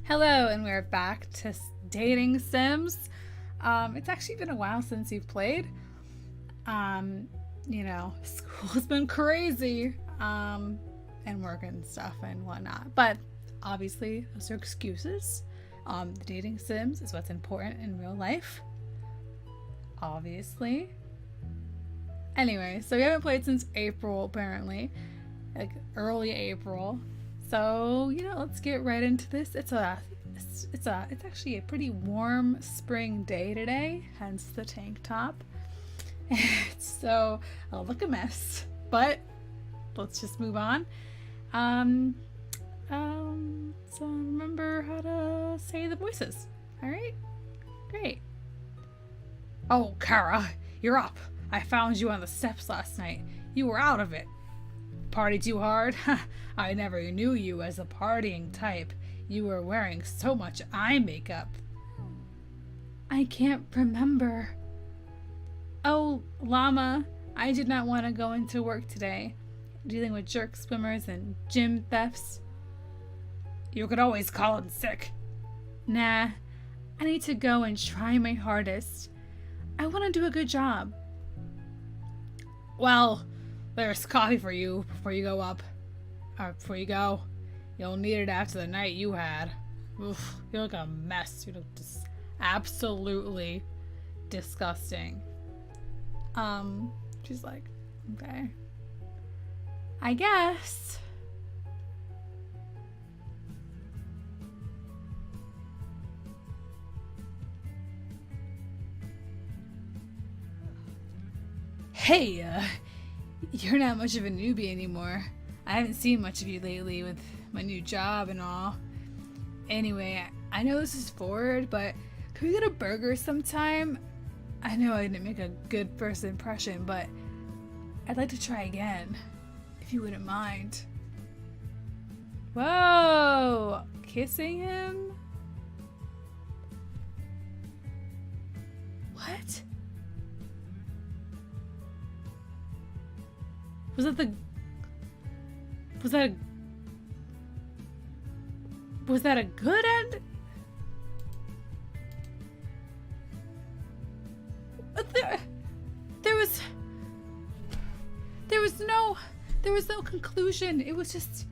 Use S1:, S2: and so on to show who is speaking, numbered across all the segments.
S1: Hello, and we're back to dating Sims. It's actually been a while since you've played. School's been crazy, and work and stuff and whatnot. But obviously, those are excuses. The dating Sims is what's important in real life. Obviously. Anyway, so we haven't played since April, apparently, like early April. So let's get right into this. It's actually a pretty warm spring day today, hence the tank top. So I'll look a mess, but let's just move on. So remember how to say the voices. All right, great. Oh, Kara, you're up. I found you on the steps last night. You were out of it. Party too hard? I never knew you as a partying type. You were wearing so much eye makeup. I can't remember. Oh, Llama, I did not want to go into work today, dealing with jerk swimmers and gym thefts. You could always call in sick. Nah, I need to go and try my hardest. I want to do a good job. Well, there's coffee for you before you go up. Before you go. You'll need it after the night you had. Oof, you look a mess. You look just absolutely disgusting. She's like, okay. I guess. Hey, you're not much of a newbie anymore. I haven't seen much of you lately with my new job and all. Anyway, I know this is forward, but can we get a burger sometime? I know I didn't make a good first impression, but I'd like to try again, if you wouldn't mind. Whoa! Kissing him? What? Was that a good end? There was no conclusion. It was just,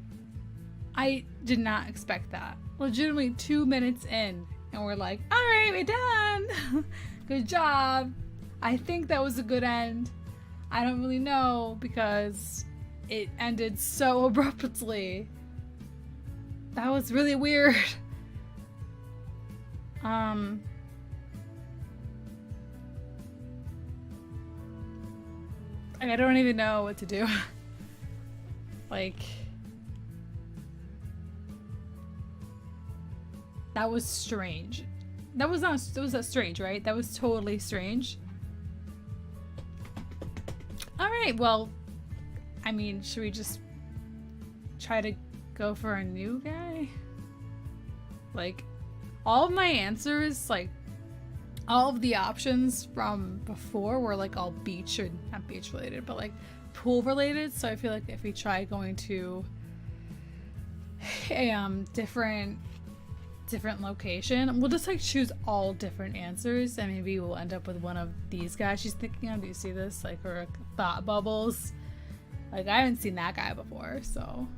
S1: I did not expect that. Legitimately 2 minutes in, and we're like, all right, we're done. Good job. I think that was a good end. I don't really know because it ended so abruptly. That was really weird. I don't even know what to do. Like, that was strange. That was not strange, right? That was totally strange. Alright, well, I mean, should we just try to go for a new guy? Like, all of my answers, like, all of the options from before were like all beach, or not beach related, but like pool related. So I feel like if we try going to a different location, we'll just like choose all different answers, and maybe we'll end up with one of these guys she's thinking of. Do you see this? Like, her thought bubbles. Like, I haven't seen that guy before, so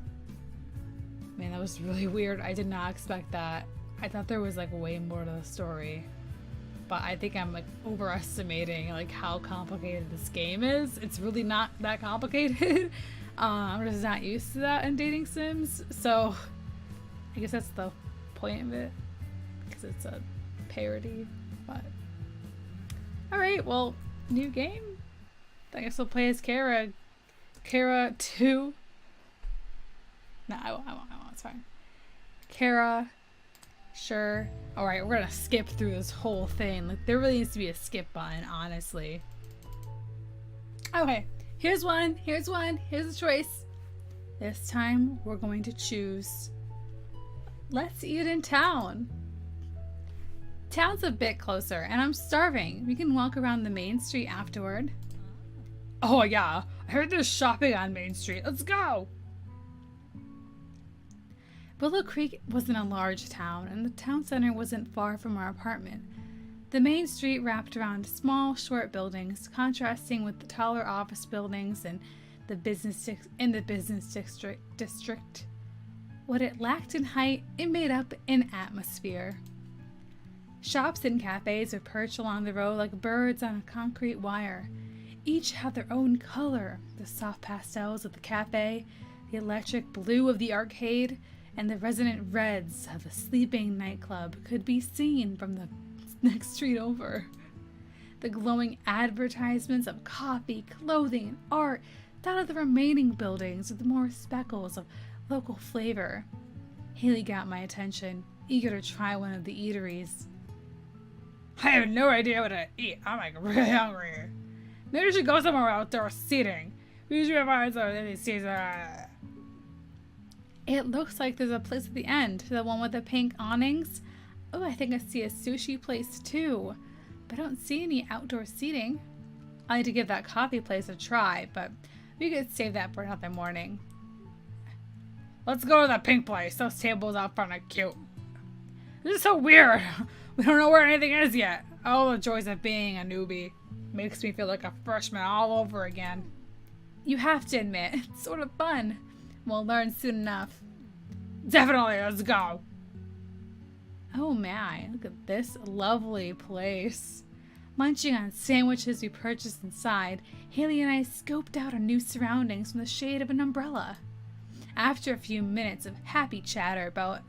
S1: man, that was really weird. I did not expect that. I thought there was like way more to the story, but I think I'm like overestimating like how complicated this game is. It's really not that complicated. I'm just not used to that in dating sims, so I guess that's the point of it, because it's a parody. But alright, well, new game. I guess we'll play as Kara 2. No, I won't, it's fine. Kara, sure. Alright, we're gonna skip through this whole thing. Like, there really needs to be a skip button, honestly. Okay, here's one, here's a choice. This time, we're going to choose let's eat in town. Town's a bit closer, and I'm starving. We can walk around the main street afterward. Oh yeah, I heard there's shopping on Main Street. Let's go! Willow Creek wasn't a large town, and the town center wasn't far from our apartment. The main street wrapped around small, short buildings, contrasting with the taller office buildings and the business district. What it lacked in height, it made up in atmosphere. Shops and cafes were perched along the road like birds on a concrete wire. Each had their own color: the soft pastels of the cafe, the electric blue of the arcade, and the resonant reds of the sleeping nightclub could be seen from the next street over. The glowing advertisements of coffee, clothing, and art dotted the remaining buildings with more speckles of local flavor. Haley got my attention, eager to try one of the eateries. I have no idea what to eat. I'm like really hungry. Maybe we should go somewhere outdoor seating. We should find some seats. It looks like there's a place at the end, the one with the pink awnings. Oh, I think I see a sushi place too, but I don't see any outdoor seating. I need to give that coffee place a try, but we could save that for another morning. Let's go to the pink place. Those tables out front are cute. This is so weird. We don't know where anything is yet. Oh, the joys of being a newbie. Makes me feel like a freshman all over again. You have to admit, it's sort of fun. We'll learn soon enough. Definitely, let's go. Oh my, look at this lovely place. Munching on sandwiches we purchased inside, Haley and I scoped out our new surroundings from the shade of an umbrella. After a few minutes of happy chatter about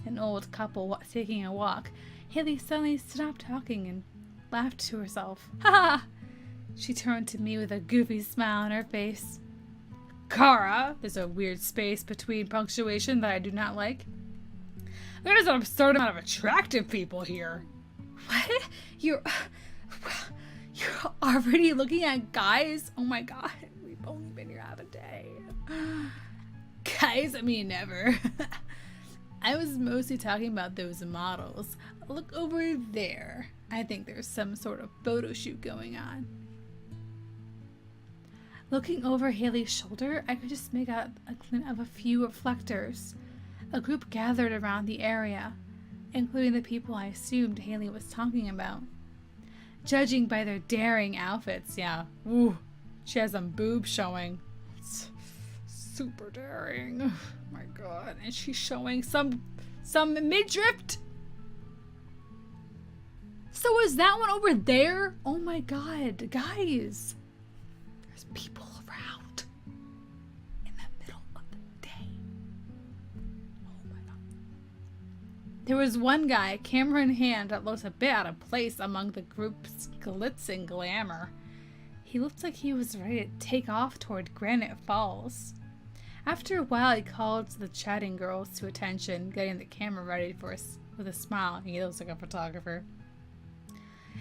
S1: an old couple taking a walk, Haley suddenly stopped talking and laughed to herself. Ha ha! She turned to me with a goofy smile on her face. Kara, there's a weird space between punctuation that I do not like. There's an absurd amount of attractive people here. What? You're already looking at guys? Oh my god, we've only been here half a day. Guys, I mean never. I was mostly talking about those models. Look over there. I think there's some sort of photo shoot going on. Looking over Haley's shoulder, I could just make out a glint of a few reflectors. A group gathered around the area, including the people I assumed Haley was talking about. Judging by their daring outfits, yeah. Ooh, she has some boobs showing. It's super daring. Oh my god. And she's showing some midriff. So is that one over there? Oh my god, guys. There's people around in the middle of the day. Oh my god. There was one guy, camera in hand, that looks a bit out of place among the group's glitz and glamour. He looked like he was ready to take off toward Granite Falls. After a while, he called the chatting girls to attention, getting the camera ready for us with a smile. He looks like a photographer.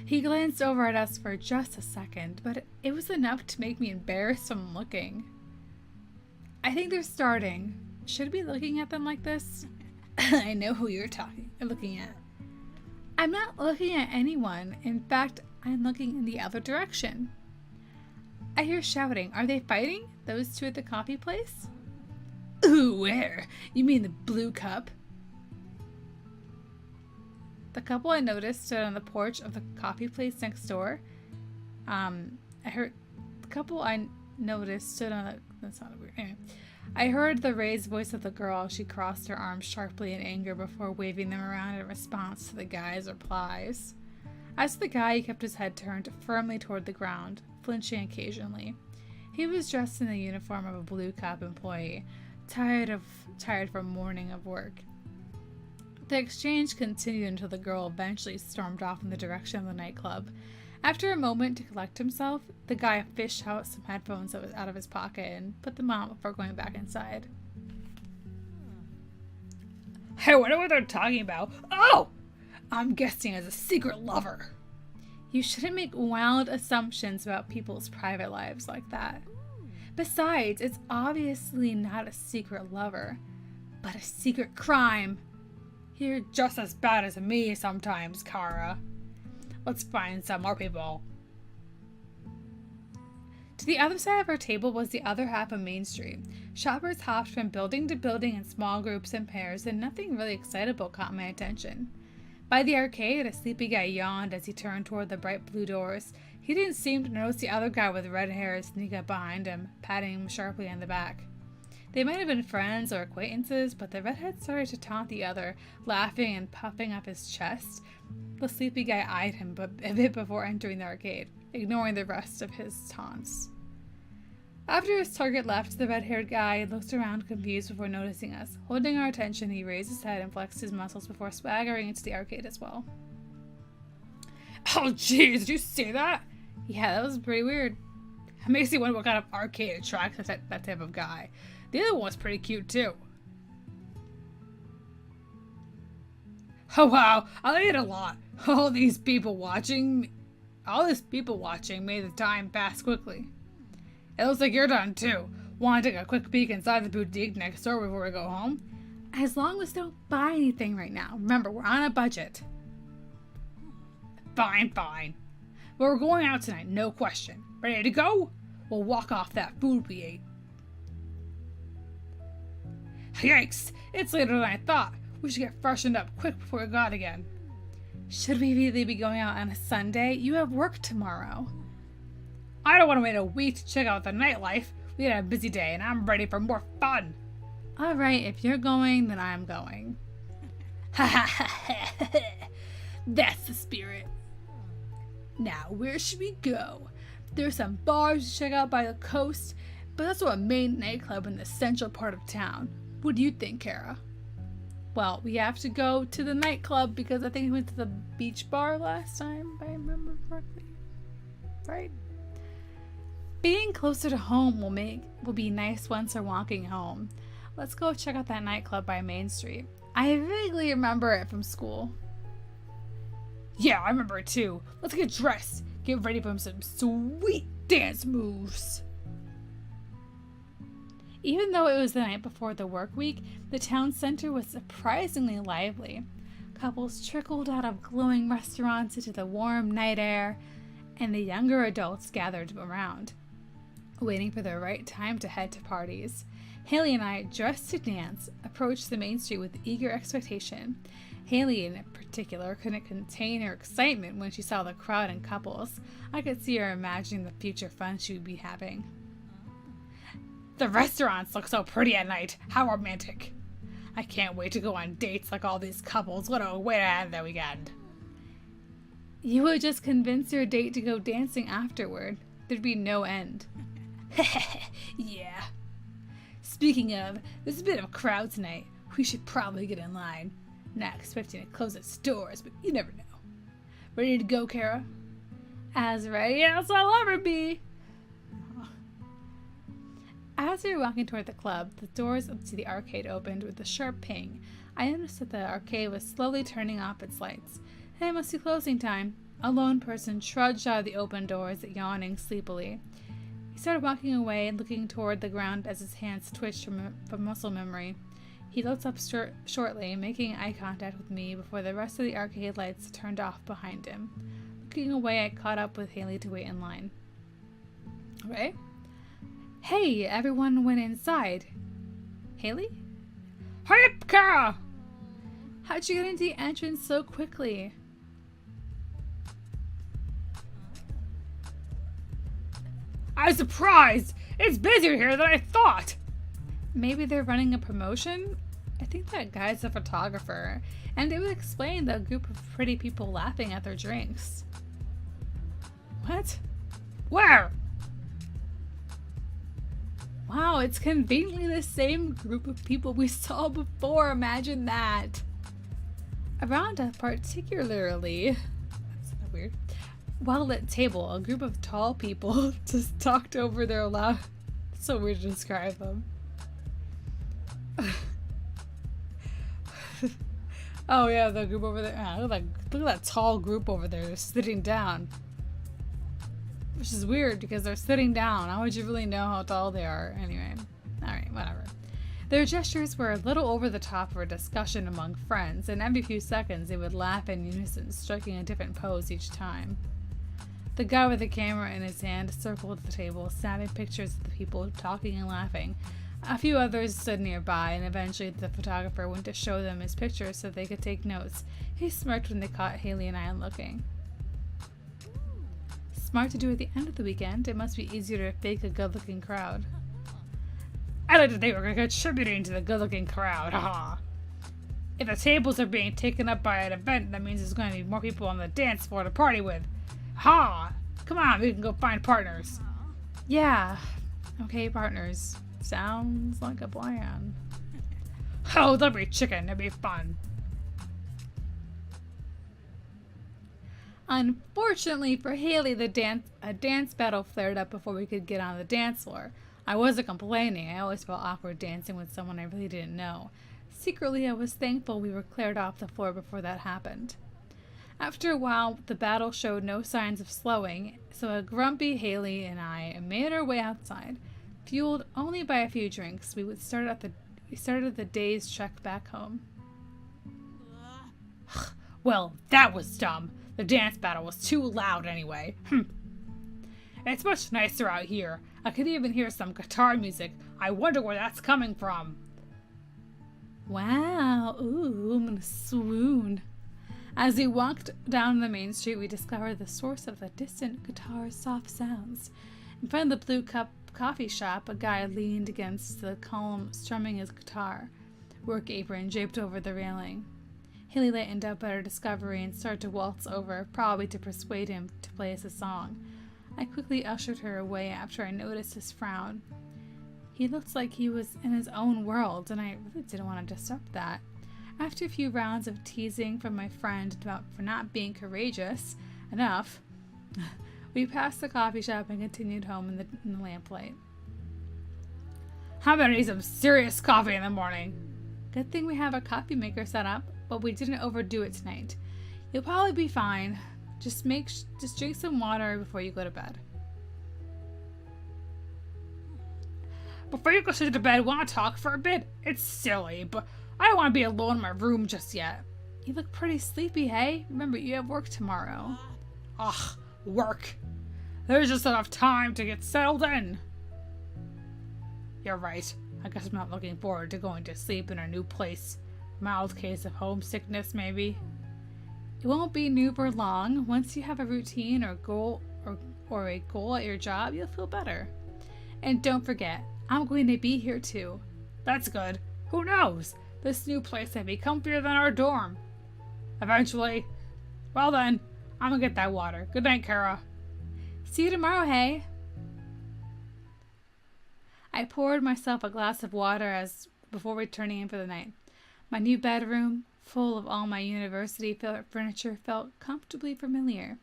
S1: He glanced over at us for just a second, but it was enough to make me embarrassed from looking. I think they're starting. Should we be looking at them like this? I know who you're looking at. I'm not looking at anyone. In fact, I'm looking in the other direction. I hear shouting. Are they fighting? Those two at the coffee place? Ooh, where? You mean the blue cup? The couple I noticed stood on the porch of the coffee place next door. I heard the raised voice of the girl. She crossed her arms sharply in anger before waving them around in response to the guy's replies. As for the guy, he kept his head turned firmly toward the ground, flinching occasionally. He was dressed in the uniform of a Blue Cup employee, tired from morning of work. The exchange continued until the girl eventually stormed off in the direction of the nightclub. After a moment to collect himself, the guy fished out some headphones out of his pocket and put them on before going back inside. I wonder what they're talking about. Oh! I'm guessing as a secret lover. You shouldn't make wild assumptions about people's private lives like that. Besides, it's obviously not a secret lover, but a secret crime. You're just as bad as me sometimes, Kara. Let's find some more people. To the other side of our table was the other half of Main Street. Shoppers hopped from building to building in small groups and pairs, and nothing really excitable caught my attention. By the arcade, a sleepy guy yawned as he turned toward the bright blue doors. He didn't seem to notice the other guy with red hair sneak up behind him, patting him sharply on the back. They might have been friends or acquaintances, but the redhead started to taunt the other, laughing and puffing up his chest. The sleepy guy eyed him a bit before entering the arcade, ignoring the rest of his taunts. After his target left, the red-haired guy looked around confused before noticing us. Holding our attention, he raised his head and flexed his muscles before swaggering into the arcade as well. Oh jeez, did you see that? Yeah, that was pretty weird. It makes you wonder what kind of arcade attracts that type of guy. The other one was pretty cute too. Oh wow, I ate a lot. All this people watching made the time pass quickly. It looks like you're done too. Want to take a quick peek inside the boutique next door before we go home? As long as don't buy anything right now. Remember, we're on a budget. Fine. But we're going out tonight, no question. Ready to go? We'll walk off that food we ate. Yikes! It's later than I thought. We should get freshened up quick before we go out again. Should we really be going out on a Sunday? You have work tomorrow. I don't want to wait a week to check out the nightlife. We had a busy day and I'm ready for more fun. Alright, if you're going, then I'm going. That's the spirit. Now, where should we go? There's some bars to check out by the coast, but that's also a main nightclub in the central part of town. What do you think, Kara? Well, we have to go to the nightclub because I think we went to the beach bar last time, if I remember correctly. Right? Being closer to home will be nice once we're walking home. Let's go check out that nightclub by Main Street. I vaguely remember it from school. Yeah, I remember it too. Let's get dressed. Get ready for some sweet dance moves. Even though it was the night before the work week, the town center was surprisingly lively. Couples trickled out of glowing restaurants into the warm night air, and the younger adults gathered around, waiting for the right time to head to parties. Haley and I, dressed to dance, approached the main street with eager expectation. Haley, in particular, couldn't contain her excitement when she saw the crowd and couples. I could see her imagining the future fun she would be having. The restaurants look so pretty at night. How romantic. I can't wait to go on dates like all these couples. What a way to end the weekend. You would just convince your date to go dancing afterward. There'd be no end. Yeah. Speaking of, there's a bit of a crowd tonight. We should probably get in line. Not expecting to close its doors, but you never know. Ready to go, Kara? As ready as I'll ever be. As we were walking toward the club, the doors to the arcade opened with a sharp ping. I noticed that the arcade was slowly turning off its lights. Hey, it must be closing time. A lone person trudged out of the open doors, yawning sleepily. He started walking away, looking toward the ground as his hands twitched from muscle memory. He looked up shortly, making eye contact with me before the rest of the arcade lights turned off behind him. Looking away, I caught up with Haley to wait in line. Okay. Hey, everyone went inside. Haley? Hurry up, Kara! How'd you get into the entrance so quickly? I'm surprised! It's busier here than I thought! Maybe they're running a promotion? I think that guy's a photographer, and it would explain the group of pretty people laughing at their drinks. What? Where? Wow, it's conveniently the same group of people we saw before. Imagine that. Around a particularly, that's kind of weird, well-lit table, a group of tall people just talked over their loud. It's so weird to describe them. Oh yeah, the group over there. Oh, look at that tall group over there. They're sitting down. Which is weird because they're sitting down. How would you really know how tall they are? Anyway, alright, whatever. Their gestures were a little over the top for a discussion among friends, and every few seconds they would laugh in unison, striking a different pose each time. The guy with the camera in his hand circled the table, snapping pictures of the people talking and laughing. A few others stood nearby, and eventually the photographer went to show them his pictures so they could take notes. He smirked when they caught Haley and I looking. Smart to do at the end of the weekend. It must be easier to fake a good-looking crowd. I like to think we're contributing to the good-looking crowd, haha. If the tables are being taken up by an event, that means there's going to be more people on the dance floor to party with. Ha! Come on, we can go find partners. Yeah. Okay, partners. Sounds like a plan. Oh, there'll be chicken. It'll be fun. Unfortunately for Haley, a dance battle flared up before we could get on the dance floor. I wasn't complaining. I always felt awkward dancing with someone I really didn't know. Secretly, I was thankful we were cleared off the floor before that happened. After a while, the battle showed no signs of slowing, so a grumpy Haley and I made our way outside. Fueled only by a few drinks, we started the day's trek back home. Well, that was dumb. The dance battle was too loud anyway. It's much nicer out here. I could even hear some guitar music. I wonder where that's coming from. Wow, ooh, I'm gonna swoon. As we walked down the main street, we discovered the source of the distant guitar's soft sounds. In front of the Blue Cup coffee shop, a guy leaned against the column, strumming his guitar, work apron draped over the railing. Haley lightened up at her discovery and started to waltz over, probably to persuade him to play us a song. I quickly ushered her away after I noticed his frown. He looked like he was in his own world, and I really didn't want to disrupt that. After a few rounds of teasing from my friend for not being courageous enough, we passed the coffee shop and continued home in the lamplight. I'm gonna need some serious coffee in the morning. Good thing we have a coffee maker set up, but we didn't overdo it tonight. You'll probably be fine. Just drink some water before you go to bed. Before you go straight to bed, want to talk for a bit? It's silly, but I don't want to be alone in my room just yet. You look pretty sleepy, hey? Remember, you have work tomorrow. Ugh, work. There's just enough time to get settled in. You're right. I guess I'm not looking forward to going to sleep in our new place. Mild case of homesickness, maybe. It won't be new for long. Once you have a routine or goal or a goal at your job, you'll feel better. And don't forget, I'm going to be here too. That's good. Who knows? This new place might be comfier than our dorm. Eventually. Well then, I'm gonna get that water. Good night, Kara. See you tomorrow, hey? I poured myself a glass of water before returning in for the night. My new bedroom, full of all my university furniture, felt comfortably familiar.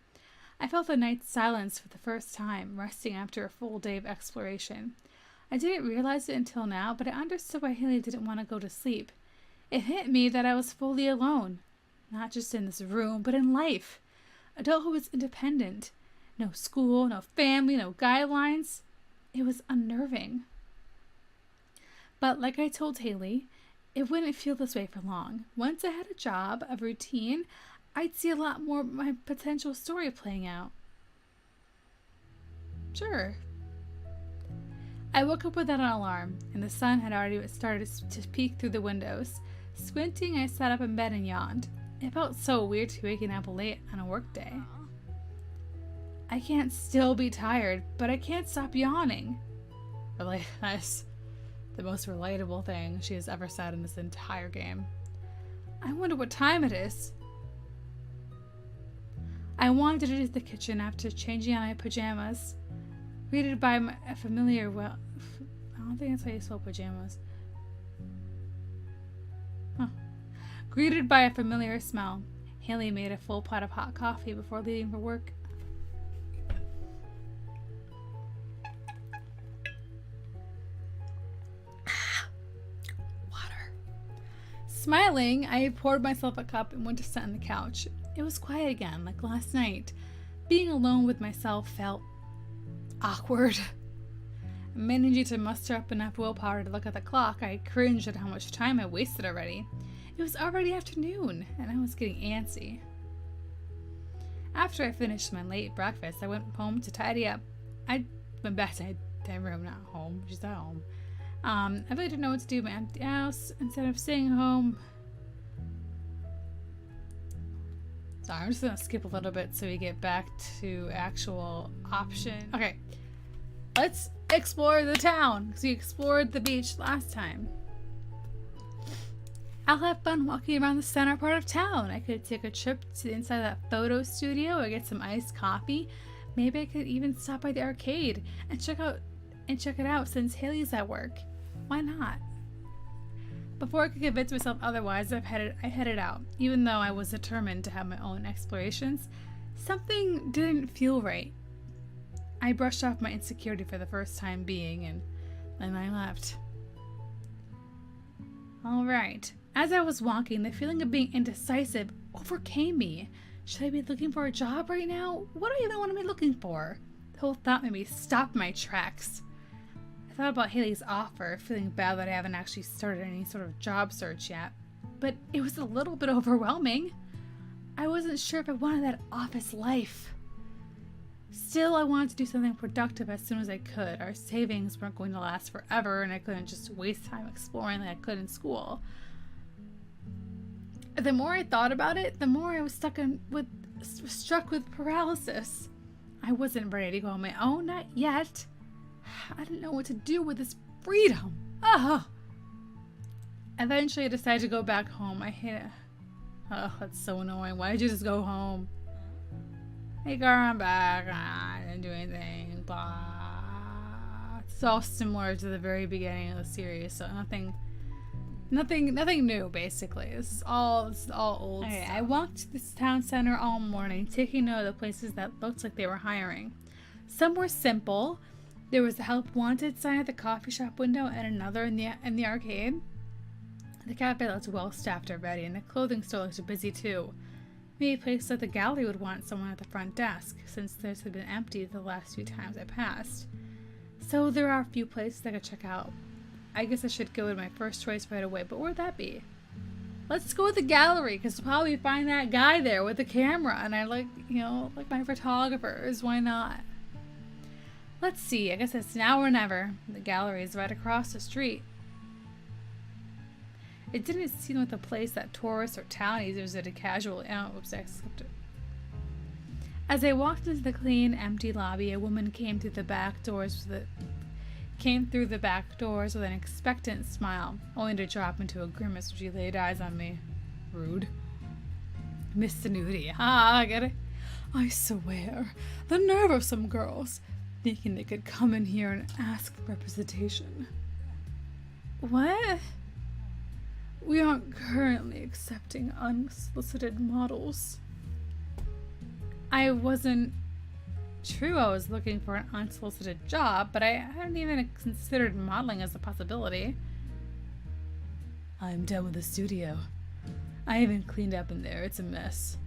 S1: I felt the night's silence for the first time, resting after a full day of exploration. I didn't realize it until now, but I understood why Haley didn't want to go to sleep. It hit me that I was fully alone, not just in this room, but in life. Adulthood was independent. No school, no family, no guidelines. It was unnerving. But like I told Haley, it wouldn't feel this way for long. Once I had a job, a routine, I'd see a lot more of my potential story playing out. Sure. I woke up without an alarm, and the sun had already started to peek through the windows. Squinting, I sat up in bed and yawned. It felt so weird to be waking up late on a work day. I can't still be tired, but I can't stop yawning. Really, that's the most relatable thing she has ever said in this entire game. I wonder what time it is. I wandered into the kitchen after changing out my pajamas, greeted by a familiar I don't think that's how you spell pajamas. Huh. Greeted by a familiar smell, Haley made a full pot of hot coffee before leaving for work. Water. Smiling, I poured myself a cup and went to sit on the couch. It was quiet again, like last night. Being alone with myself felt awkward. Managing to muster up enough willpower to look at the clock, I cringed at how much time I wasted already. It was already afternoon, and I was getting antsy. After I finished my late breakfast, I went home to tidy up. I went back to my room, not home. She's at home. I really didn't know what to do with my empty house. Instead of staying home... Sorry, I'm just gonna skip a little bit so we get back to actual option. Okay, let's explore the town, because we explored the beach last time. I'll have fun walking around the center part of town. I could take a trip to the inside of that photo studio or get some iced coffee. Maybe I could even stop by the arcade and check it out since Haley's at work. Why not? Before I could convince myself otherwise, I headed out. Even though I was determined to have my own explorations, something didn't feel right. I brushed off my insecurity for the first time being, and then I left. Alright. As I was walking, the feeling of being indecisive overcame me. Should I be looking for a job right now? What do I even want to be looking for? The whole thought made me stop my tracks. I thought about Haley's offer, feeling bad that I haven't actually started any sort of job search yet. But it was a little bit overwhelming. I wasn't sure if I wanted that office life. Still, I wanted to do something productive as soon as I could. Our savings weren't going to last forever, and I couldn't just waste time exploring like I could in school. The more I thought about it, the more I was struck with paralysis. I wasn't ready to go on my own, not yet. I didn't know what to do with this freedom. Eventually, I decided to go back home. I hate it. Oh, that's so annoying. Why did you just go home? Hey, girl, I'm back. I didn't do anything. Blah. It's all similar to the very beginning of the series, so nothing new, basically. This is all old stuff. I walked to this town center all morning, taking note of the places that looked like they were hiring. Some were simple. There was a help wanted sign at the coffee shop window and another in the arcade. The cafe looked well staffed already, and the clothing store looked busy too. Maybe a place like the gallery would want someone at the front desk, since theirs had been empty the last few times I passed. So there are a few places I could check out. I guess I should go with my first choice right away, but where'd that be? Let's go with the gallery, because we'll probably find that guy there with the camera, and I like my photographers. Why not? Let's see, I guess it's now or never. The gallery is right across the street. It didn't seem like the place that tourists or townies visited casually. Oh, oops, I skipped it. As I walked into the clean, empty lobby, a woman came through the back doors with an expectant smile, only to drop into a grimace when she laid eyes on me. Rude. Miss Nudie. I get it. I swear, the nerve of some girls, thinking they could come in here and ask for representation. What? We aren't currently accepting unsolicited models. I wasn't true I was looking for an unsolicited job, but I hadn't even considered modeling as a possibility. I'm done with the studio. I haven't cleaned up in there. It's a mess.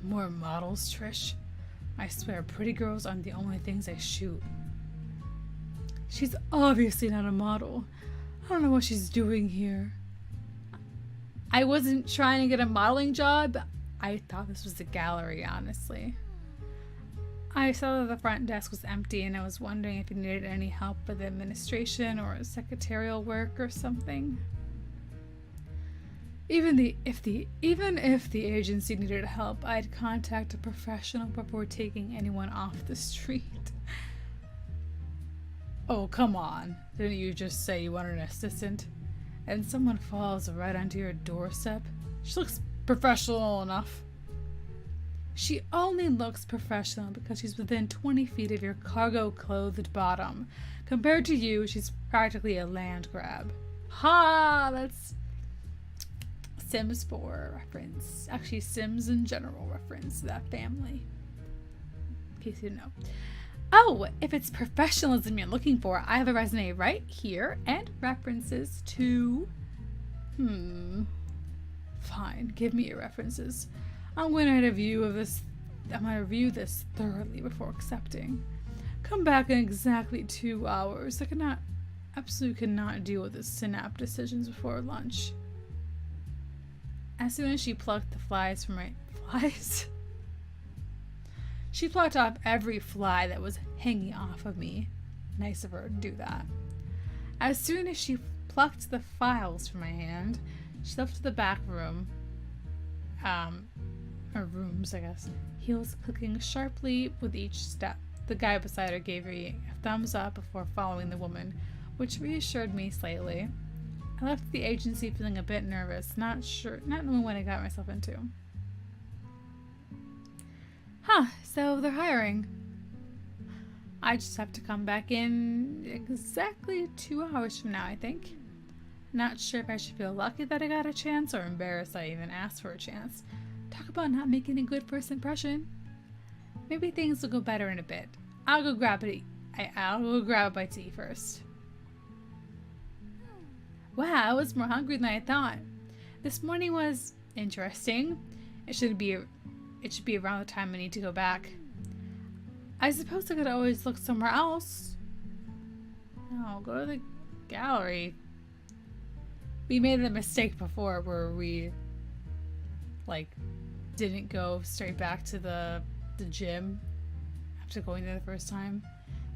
S1: More models, Trish. I swear, pretty girls aren't the only things I shoot. She's obviously not a model. I don't know what she's doing here. I wasn't trying to get a modeling job. I thought this was a gallery, honestly. I saw that the front desk was empty, and I was wondering if you needed any help with administration or secretarial work or something. Even if the agency needed help, I'd contact a professional before taking anyone off the street. Oh, come on. Didn't you just say you wanted an assistant? And someone falls right onto your doorstep? She looks professional enough. She only looks professional because she's within 20 feet of your cargo-clothed bottom. Compared to you, she's practically a land grab. Ha! That's Sims 4 reference. Actually, Sims in general reference to that family. In case you didn't know. Oh, if it's professionalism you're looking for, I have a resume right here and references to... Fine, give me your references. I'm going to review this thoroughly before accepting. Come back in exactly 2 hours. I absolutely cannot deal with the synapse decisions before lunch. As soon as she plucked the flies from my... Flies? She plucked off every fly that was hanging off of me. Nice of her to do that. As soon as she plucked the files from my hand, she left the back room. Or rooms, I guess. Heels clicking sharply with each step. The guy beside her gave me a thumbs up before following the woman, which reassured me slightly. I left the agency feeling a bit nervous, not knowing what I got myself into. So they're hiring. I just have to come back in exactly 2 hours from now, I think. Not sure if I should feel lucky that I got a chance or embarrassed I even asked for a chance. Talk about not making a good first impression. Maybe things will go better in a bit. I'll go grab a bite to eat first. Wow, I was more hungry than I thought. This morning was interesting. It should be around the time I need to go back. I suppose I could always look somewhere else. No, go to the gallery. We made the mistake before where we didn't go straight back to the gym after going there the first time.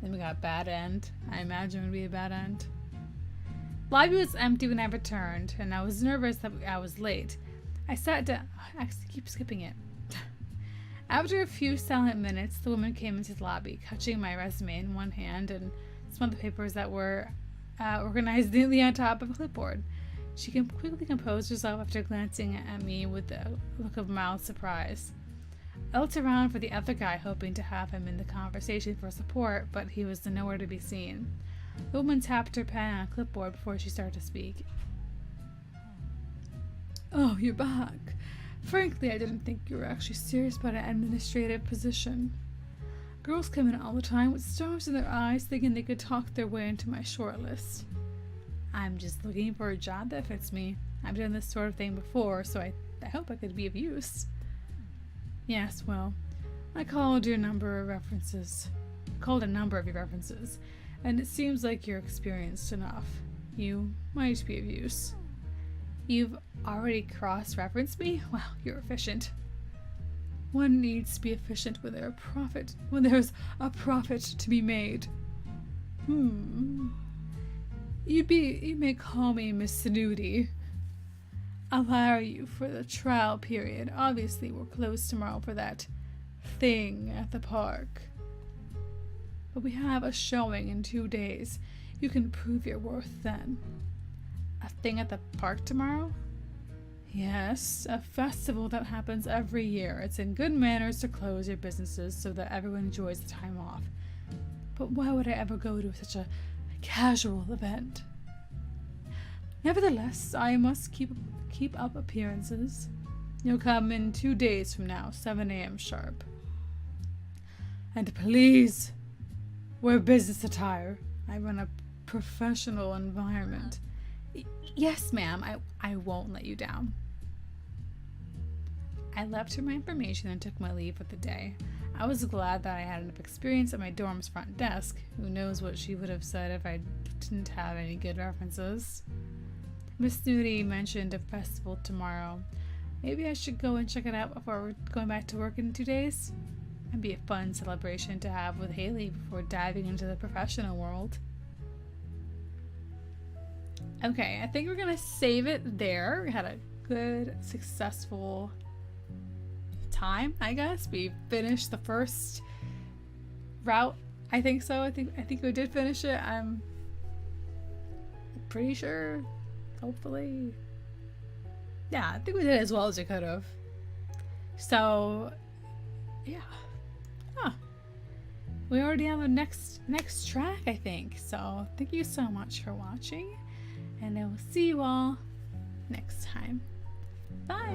S1: Then we got a bad end. I imagine it would be a bad end. Lobby was empty when I returned, and I was nervous that I was late. I sat down. I keep skipping it. After a few silent minutes, the woman came into the lobby, clutching my resume in one hand and some of the papers that were organized neatly on top of a clipboard. She quickly composed herself after glancing at me with a look of mild surprise. I looked around for the other guy, hoping to have him in the conversation for support, but he was nowhere to be seen. The woman tapped her pen on a clipboard before she started to speak. Oh, you're back. Frankly, I didn't think you were actually serious about an administrative position. Girls come in all the time with stars in their eyes thinking they could talk their way into my short list. I'm just looking for a job that fits me. I've done this sort of thing before, so I hope I could be of use. Yes, well, I called a number of your references, and it seems like you're experienced enough. You might be of use. You've already cross-referenced me? Wow, you're efficient. One needs to be efficient when there's a profit to be made. You may call me Miss Snooty. I'll hire you for the trial period. Obviously, we're closed tomorrow for that thing at the park. But we have a showing in 2 days. You can prove your worth then. A thing at the park tomorrow? Yes, a festival that happens every year. It's in good manners to close your businesses so that everyone enjoys the time off. But why would I ever go to such a casual event? Nevertheless, I must keep up appearances. You'll come in 2 days from now, 7 a.m. sharp. And please, wear business attire. I run a professional environment. Yes, ma'am, I won't let you down. I left her my information and took my leave for the day. I was glad that I had enough experience at my dorm's front desk. Who knows what she would have said if I didn't have any good references. Miss Snooty mentioned a festival tomorrow. Maybe I should go and check it out before we're going back to work in 2 days. It'd be a fun celebration to have with Haley before diving into the professional world. Okay, I think we're gonna save it there. We had a good, successful time, I guess. We finished the first route. I think so. I think we did finish it. I'm pretty sure. Hopefully. Yeah, I think we did as well as we could have. So, yeah. We already have a next track, I think. So, thank you so much for watching. And I will see you all next time. Bye!